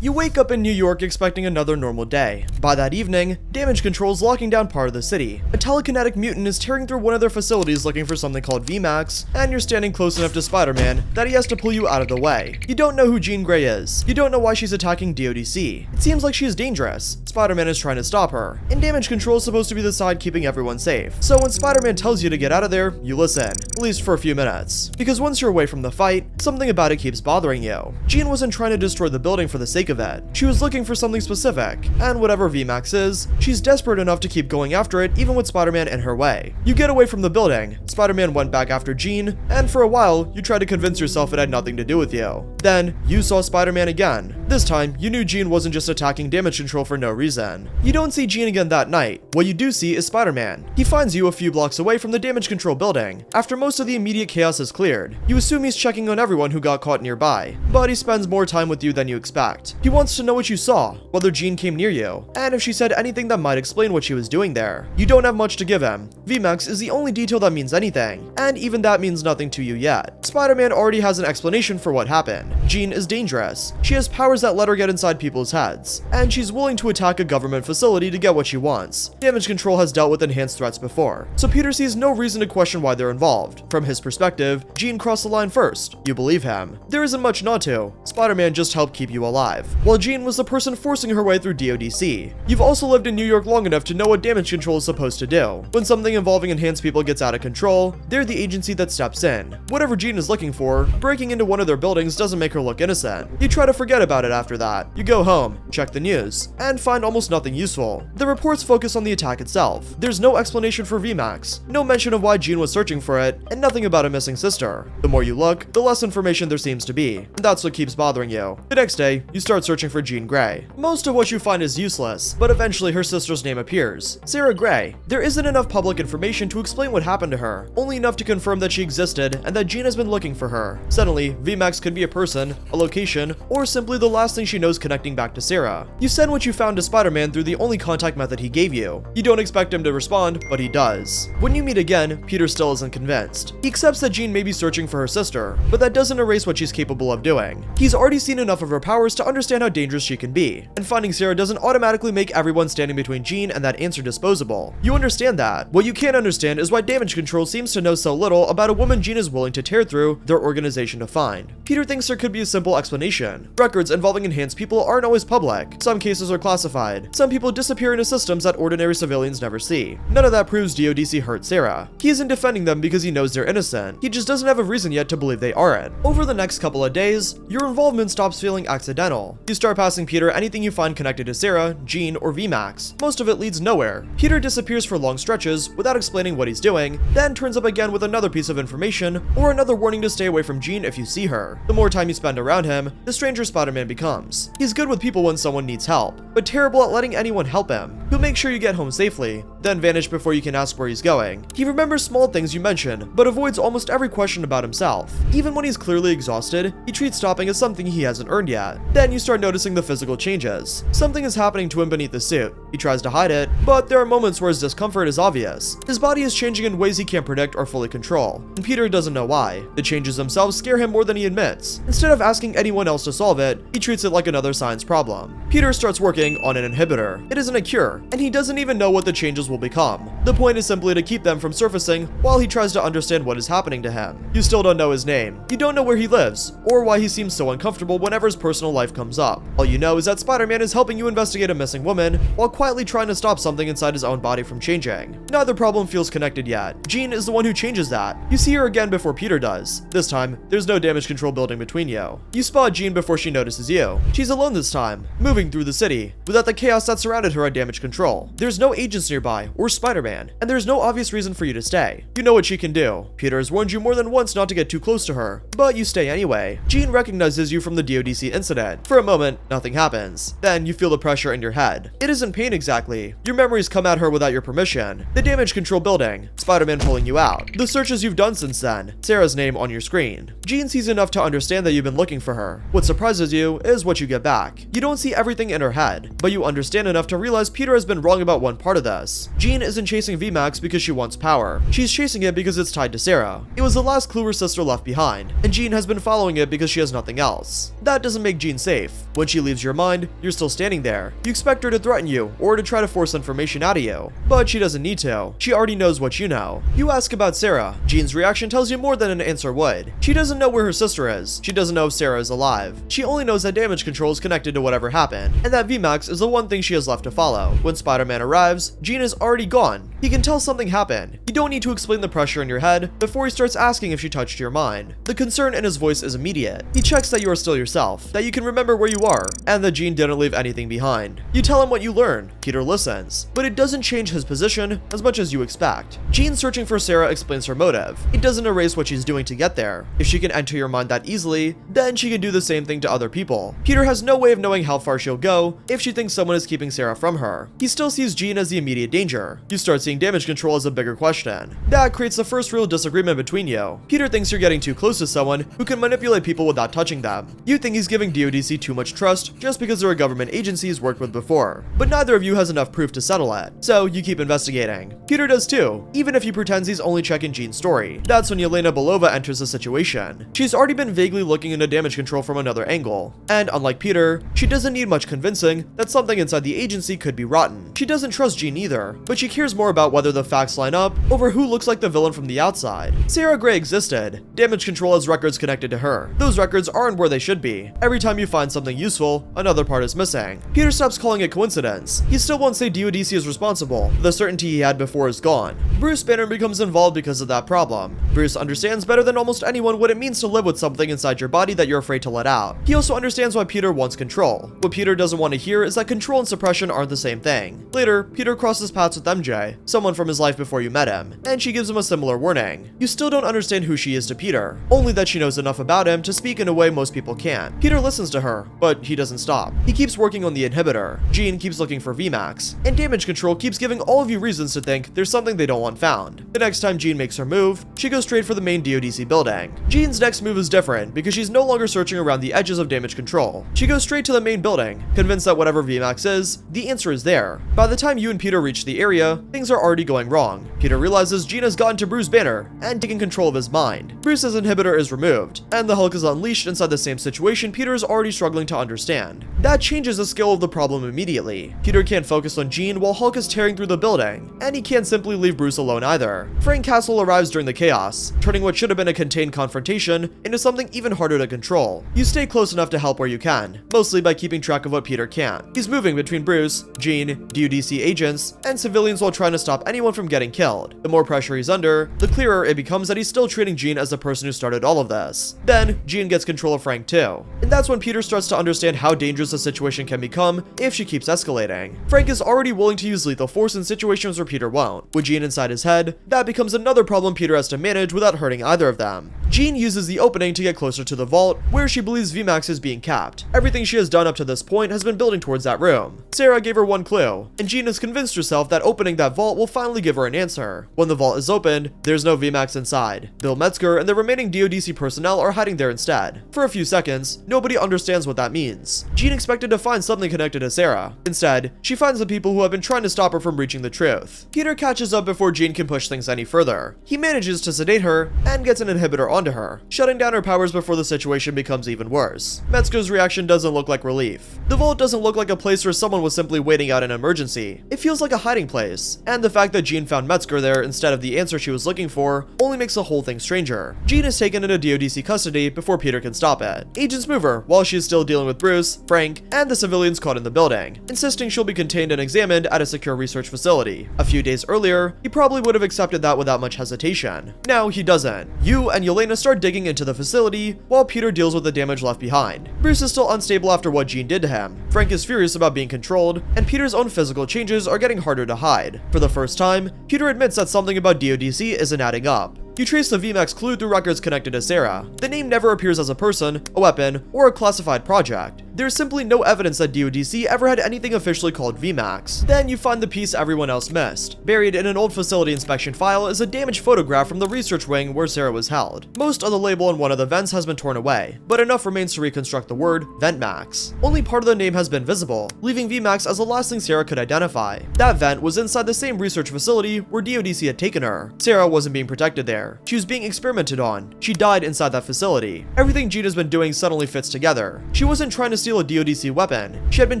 You wake up in New York expecting another normal day. By that evening, damage control is locking down part of the city. A telekinetic mutant is tearing through one of their facilities looking for something called VMAX, and you're standing close enough to Spider-Man that he has to pull you out of the way. You don't know who Jean Grey is. You don't know why she's attacking DODC. It seems like she's dangerous. Spider-Man is trying to stop her, and damage control is supposed to be the side keeping everyone safe. So when Spider-Man tells you to get out of there, you listen, at least for a few minutes. Because once you're away from the fight, something about it keeps bothering you. Jean wasn't trying to destroy the building for the sake of it. She was looking for something specific, and whatever VMAX is, she's desperate enough to keep going after it even with Spider-Man in her way. You get away from the building, Spider-Man went back after Jean, and for a while, you tried to convince yourself it had nothing to do with you. Then, you saw Spider-Man again. This time, you knew Jean wasn't just attacking damage control for no reason. You don't see Jean again that night. What you do see is Spider-Man. He finds you a few blocks away from the damage control building. After most of the immediate chaos is cleared, you assume he's checking on everyone who got caught nearby, but he spends more time with you than you expect. He wants to know what you saw, whether Jean came near you, and if she said anything that might explain what she was doing there. You don't have much to give him. VMAX is the only detail that means anything, and even that means nothing to you yet. Spider-Man already has an explanation for what happened. Jean is dangerous. She has powers that let her get inside people's heads, and she's willing to attack a government facility to get what she wants. Damage control has dealt with enhanced threats before, so Peter sees no reason to question why they're involved. From his perspective, Jean crossed the line first. You believe him. There isn't much not to. Spider-Man just helped keep you alive, while Jean was the person forcing her way through DODC. You've also lived in New York long enough to know what damage control is supposed to do. When something involving enhanced people gets out of control, they're the agency that steps in. Whatever Jean is looking for, breaking into one of their buildings doesn't make her look innocent. You try to forget about it after that. You go home, check the news, and find almost nothing useful. The reports focus on the attack itself. There's no explanation for VMAX, no mention of why Jean was searching for it, and nothing about a missing sister. The more you look, the less information there seems to be, and that's what keeps bothering you. The next day, you start searching for Jean Grey. Most of what you find is useless, but eventually her sister's name appears. Sarah Grey. There isn't enough public information to explain what happened to her, only enough to confirm that she existed and that Jean has been looking for her. Suddenly, VMAX could be a person, a location, or simply the last thing she knows connecting back to Sarah. You send what you found to Spider-Man through the only contact method he gave you. You don't expect him to respond, but he does. When you meet again, Peter still isn't convinced. He accepts that Jean may be searching for her sister, but that doesn't erase what she's capable of doing. He's already seen enough of her powers to understand how dangerous she can be, and finding Sarah doesn't automatically make everyone standing between Jean and that answer disposable. You understand that. What you can't understand is why damage control seems to know so little about a woman Jean is willing to tear through their organization to find. Peter thinks there could be a simple explanation. Records involving enhanced people aren't always public. Some cases are classified. Some people disappear into systems that ordinary civilians never see. None of that proves DODC hurt Sarah. He isn't defending them because he knows they're innocent. He just doesn't have a reason yet to believe they aren't. Over the next couple of days, your involvement stops feeling accidental. You start passing Peter anything you find connected to Sarah, Jean, or VMAX. Most of it leads nowhere. Peter disappears for long stretches without explaining what he's doing, then turns up again with another piece of information or another warning to stay away from Jean if you see her. The more time you spend around him, the stranger Spider-Man becomes. He's good with people when someone needs help, but terrible at letting anyone help him. He'll make sure you get home safely, then vanish before you can ask where he's going. He remembers small things you mention, but avoids almost every question about himself. Even when he's clearly exhausted, he treats stopping as something he hasn't earned yet. Then you start noticing the physical changes. Something is happening to him beneath the suit. He tries to hide it, but there are moments where his discomfort is obvious. His body is changing in ways he can't predict or fully control, and Peter doesn't know why. The changes themselves scare him more than he admits. Instead of asking anyone else to solve it, he treats it like another science problem. Peter starts working on an inhibitor. It isn't a cure, and he doesn't even know what the changes will become. The point is simply to keep them from surfacing while he tries to understand what is happening to him. You still don't know his name. You don't know where he lives, or why he seems so uncomfortable whenever his personal life comes up. All you know is that Spider-Man is helping you investigate a missing woman while quietly trying to stop something inside his own body from changing. Neither problem feels connected yet. Jean is the one who changes that. You see her again before Peter does. This time, there's no damage control building between you. You spot Jean before she notices you. She's alone this time, moving through the city, without the chaos that surrounded her at damage control. There's no agents nearby, or Spider-Man, and there's no obvious reason for you to stay. You know what she can do. Peter has warned you more than once not to get too close to her, but you stay anyway. Jean recognizes you from the DODC incident. For a moment, nothing happens. Then you feel the pressure in your head. It isn't painful mean exactly? Your memories come at her without your permission. The damage control building. Spider-Man pulling you out. The searches you've done since then. Sarah's name on your screen. Jean sees enough to understand that you've been looking for her. What surprises you is what you get back. You don't see everything in her head, but you understand enough to realize Peter has been wrong about one part of this. Jean isn't chasing VMAX because she wants power. She's chasing it because it's tied to Sarah. It was the last clue her sister left behind, and Jean has been following it because she has nothing else. That doesn't make Jean safe. When she leaves your mind, you're still standing there. You expect her to threaten you or to try to force information out of you, but she doesn't need to. She already knows what you know. You ask about Sarah. Jean's reaction tells you more than an answer would. She doesn't know where her sister is. She doesn't know if Sarah is alive. She only knows that damage control is connected to whatever happened, and that VMAX is the one thing she has left to follow. When Spider-Man arrives, Jean is already gone. He can tell something happened. You don't need to explain the pressure in your head before he starts asking if she touched your mind. The concern in his voice is immediate. He checks that you are still yourself, that you can remember where you are, and that Jean didn't leave anything behind. You tell him what you learn. Peter listens, but it doesn't change his position as much as you expect. Jean searching for Sarah explains her motive. It doesn't erase what she's doing to get there. If she can enter your mind that easily, then she can do the same thing to other people. Peter has no way of knowing how far she'll go if she thinks someone is keeping Sarah from her. He still sees Jean as the immediate danger. You start seeing damage control as a bigger question. That creates the first real disagreement between you. Peter thinks you're getting too close to someone who can manipulate people without touching them. You think he's giving DODC too much trust just because they're a government agency he's worked with before. But neither of you has enough proof to settle it, so you keep investigating. Peter does too, even if he pretends he's only checking Jean's story. That's when Yelena Belova enters the situation. She's already been vaguely looking into damage control from another angle, and unlike Peter, she doesn't need much convincing that something inside the agency could be rotten. She doesn't trust Jean either, but she cares more about whether the facts line up over who looks like the villain from the outside. Sarah Gray existed. Damage control has records connected to her. Those records aren't where they should be. Every time you find something useful, another part is missing. Peter stops calling it coincidence. He still won't say DODC is responsible. The certainty he had before is gone. Bruce Banner becomes involved because of that problem. Bruce understands better than almost anyone what it means to live with something inside your body that you're afraid to let out. He also understands why Peter wants control. What Peter doesn't want to hear is that control and suppression aren't the same thing. Later, Peter crosses paths with MJ, someone from his life before you met him, and she gives him a similar warning. You still don't understand who she is to Peter, only that she knows enough about him to speak in a way most people can't. Peter listens to her, but he doesn't stop. He keeps working on the inhibitor. Jean keeps looking for VMAX, and damage control keeps giving all of you reasons to think there's something they don't want found. The next time Jean makes her move, she goes straight for the main DODC building. Jean's next move is different because she's no longer searching around the edges of damage control. She goes straight to the main building, convinced that whatever VMAX is, the answer is there. By the time you and Peter reach the area, things are already going wrong. Peter realizes Jean has gotten to Bruce Banner and taken control of his mind. Bruce's inhibitor is removed, and the Hulk is unleashed inside the same situation Peter is already struggling to understand. That changes the scale of the problem immediately. Peter can't focus on Jean while Hulk is tearing through the building, and he can't simply leave Bruce alone either. Frank Castle arrives during the chaos, turning what should have been a contained confrontation into something even harder to control. You stay close enough to help where you can, mostly by keeping track of what Peter can't. He's moving between Bruce, Jean, DODC agents, and civilians while trying to stop anyone from getting killed. The more pressure he's under, the clearer it becomes that he's still treating Jean as the person who started all of this. Then, Jean gets control of Frank too. And that's when Peter starts to understand how dangerous the situation can become if she keeps escalating. Frank is already willing to use lethal force in situations where Peter won't. With Jean inside his head, that becomes another problem Peter has to manage without hurting either of them. Jean uses the opening to get closer to the vault, where she believes VMAX is being capped. Everything she has done up to this point has been building towards that room. Sarah gave her one clue, and Jean has convinced herself that opening that vault will finally give her an answer. When the vault is opened, there's no VMAX inside. Bill Metzger and the remaining DODC personnel are hiding there instead. For a few seconds, nobody understands what that means. Jean expected to find something connected to Sarah. Instead, she finds the people who have been trying to stop her from reaching the truth. Peter catches up before Jean can push things any further. He manages to sedate her and gets an inhibitor onto her, shutting down her powers before the situation becomes even worse. Metzger's reaction doesn't look like relief. The vault doesn't look like a place where someone was simply waiting out an emergency. It feels like a hiding place, and the fact that Jean found Metzger there instead of the answer she was looking for only makes the whole thing stranger. Jean is taken into DODC custody before Peter can stop it. Agents move her while she's still dealing with Bruce, Frank, and the civilians caught in the building, insisting she'll be contained and examined at a secure research facility. A few days earlier, he probably would have accepted that without much hesitation. Now he doesn't. You and Yelena start digging into the facility while Peter deals with the damage left behind. Bruce is still unstable after what Jean did to him. Frank is furious about being controlled, and Peter's own physical changes are getting harder to hide. For the first time, Peter admits that something about DODC isn't adding up. You trace the VMAX clue through records connected to Sarah. The name never appears as a person, a weapon, or a classified project. There's simply no evidence that DODC ever had anything officially called VMAX. Then you find the piece everyone else missed. Buried in an old facility inspection file is a damaged photograph from the research wing where Sarah was held. Most of the label on one of the vents has been torn away, but enough remains to reconstruct the word VentMax. Only part of the name has been visible, leaving VMAX as the last thing Sarah could identify. That vent was inside the same research facility where DODC had taken her. Sarah wasn't being protected there. She was being experimented on. She died inside that facility. Everything Jean has been doing suddenly fits together. She wasn't trying to steal a DODC weapon. She had been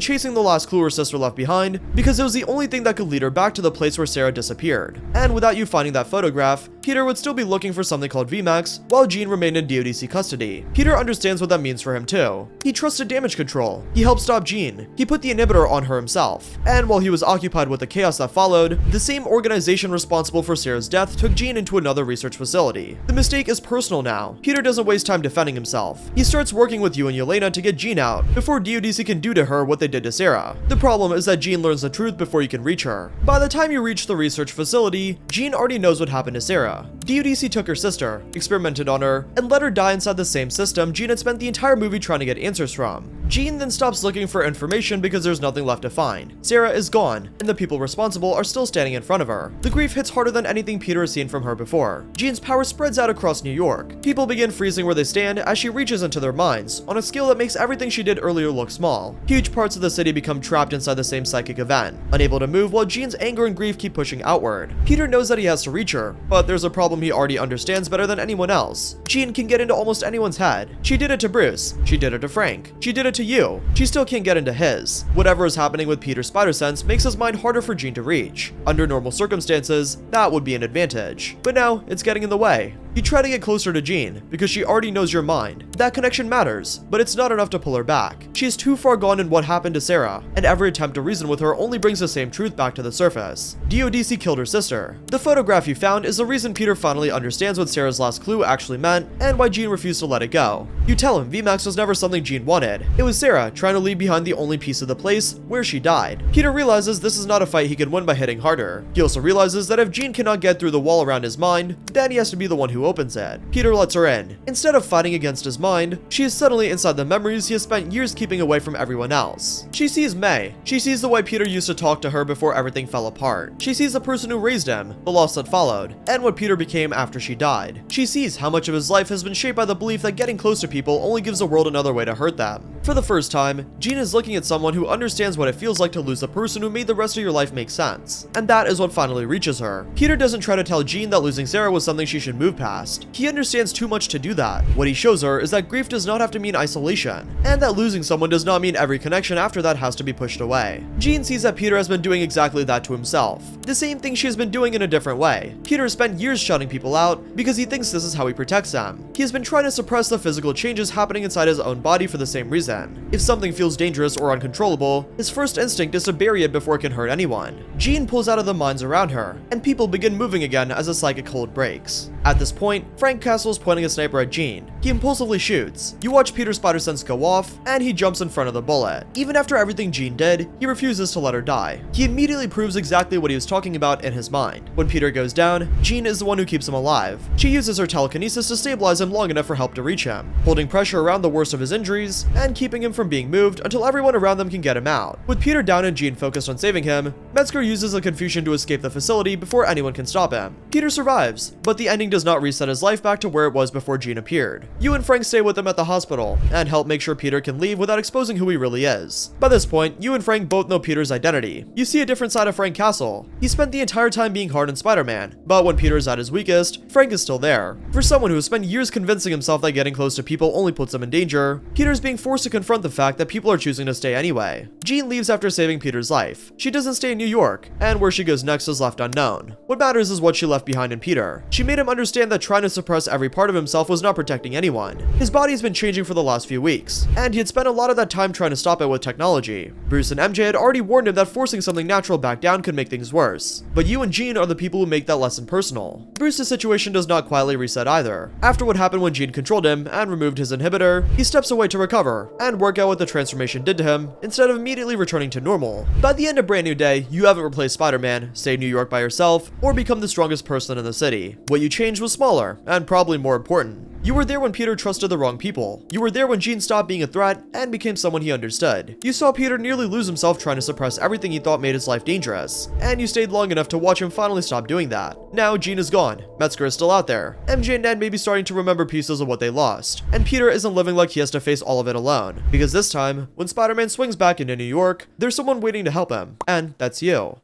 chasing the last clue her sister left behind because it was the only thing that could lead her back to the place where Sarah disappeared. And without you finding that photograph, Peter would still be looking for something called VMAX while Jean remained in DODC custody. Peter understands what that means for him too. He trusted damage control. He helped stop Jean. He put the inhibitor on her himself. And while he was occupied with the chaos that followed, the same organization responsible for Sarah's death took Jean into another research facility. The mistake is personal now. Peter doesn't waste time defending himself. He starts working with you and Yelena to get Jean out before DODC can do to her what they did to Sarah. The problem is that Jean learns the truth before you can reach her. By the time you reach the research facility, Jean already knows what happened to Sarah. DODC took her sister, experimented on her, and let her die inside the same system Jean had spent the entire movie trying to get answers from. Jean then stops looking for information because there's nothing left to find. Sarah is gone, and the people responsible are still standing in front of her. The grief hits harder than anything Peter has seen from her before. Jean's power spreads out across New York. People begin freezing where they stand as she reaches into their minds, on a scale that makes everything she did earlier look small. Huge parts of the city become trapped inside the same psychic event, unable to move while Jean's anger and grief keep pushing outward. Peter knows that he has to reach her, but there's a problem he already understands better than anyone else. Jean can get into almost anyone's head. She did it to Bruce. She did it to Frank. She did it to you. She still can't get into his. Whatever is happening with Peter's spider sense makes his mind harder for Jean to reach. Under normal circumstances, that would be an advantage. But now, it's getting in the way. You try to get closer to Jean, because she already knows your mind. That connection matters, but it's not enough to pull her back. She is too far gone in what happened to Sarah, and every attempt to reason with her only brings the same truth back to the surface. DODC killed her sister. The photograph you found is the reason Peter finally understands what Sarah's last clue actually meant, and why Jean refused to let it go. You tell him VMAX was never something Jean wanted. It was Sarah trying to leave behind the only piece of the place where she died. Peter realizes this is not a fight he can win by hitting harder. He also realizes that if Jean cannot get through the wall around his mind, then he has to be the one who opens it. Peter lets her in. Instead of fighting against his mind, she is suddenly inside the memories he has spent years keeping away from everyone else. She sees May. She sees the way Peter used to talk to her before everything fell apart. She sees the person who raised him, the loss that followed, and what Peter became after she died. She sees how much of his life has been shaped by the belief that getting close to people only gives the world another way to hurt them. For the first time, Jean is looking at someone who understands what it feels like to lose the person who made the rest of your life make sense. And that is what finally reaches her. Peter doesn't try to tell Jean that losing Sarah was something she should move past. He understands too much to do that. What he shows her is that grief does not have to mean isolation, and that losing someone does not mean every connection after that has to be pushed away. Jean sees that Peter has been doing exactly that to himself. The same thing she has been doing in a different way. Peter has spent years shutting people out because he thinks this is how he protects them. He has been trying to suppress the physical changes happening inside his own body for the same reason. If something feels dangerous or uncontrollable, his first instinct is to bury it before it can hurt anyone. Jean pulls out of the minds around her, and people begin moving again as a psychic hold breaks. At this point, Frank Castle is pointing a sniper at Jean. He impulsively shoots. You watch Peter's spider sense go off, and he jumps in front of the bullet. Even after everything Jean did, he refuses to let her die. He immediately proves exactly what he was talking about in his mind. When Peter goes down, Jean is the one who keeps him alive. She uses her telekinesis to stabilize him long enough for help to reach him, holding pressure around the worst of his injuries, and keeping him from being moved until everyone around them can get him out. With Peter down and Jean focused on saving him, Metzger uses the confusion to escape the facility before anyone can stop him. Peter survives, but the ending does not reset his life back to where it was before Jean appeared. You and Frank stay with him at the hospital, and help make sure Peter can leave without exposing who he really is. By this point, you and Frank both know Peter's identity. You see a different side of Frank Castle. He spent the entire time being hard on Spider-Man, but when Peter is at his weakest, Frank is still there. For someone who has spent years convincing himself that getting close to people only puts him in danger, Peter is being forced to confront the fact that people are choosing to stay anyway. Jean leaves after saving Peter's life. She doesn't stay in New York, and where she goes next is left unknown. What matters is what she left behind in Peter. She made him understand that trying to suppress every part of himself was not protecting anyone. His body has been changing for the last few weeks, and he had spent a lot of that time trying to stop it with technology. Bruce and MJ had already warned him that forcing something natural back down could make things worse. But you and Jean are the people who make that lesson personal. Bruce's situation does not quietly reset either. After what happened when Jean controlled him and removed his inhibitor, he steps away to recover and work out what the transformation did to him instead of immediately returning to normal. By the end of Brand New Day, you haven't replaced Spider-Man, stayed in New York by yourself, or become the strongest person in the city. What you changed was smaller and probably more important. You were there when Peter trusted the wrong people. You were there when Gene stopped being a threat and became someone he understood. You saw Peter nearly lose himself trying to suppress everything he thought made his life dangerous, and you stayed long enough to watch him finally stop doing that. Now Gene is gone, Metzger is still out there, MJ and Ned may be starting to remember pieces of what they lost, and Peter isn't living like he has to face all of it alone, because this time, when Spider-Man swings back into New York, there's someone waiting to help him, and that's you.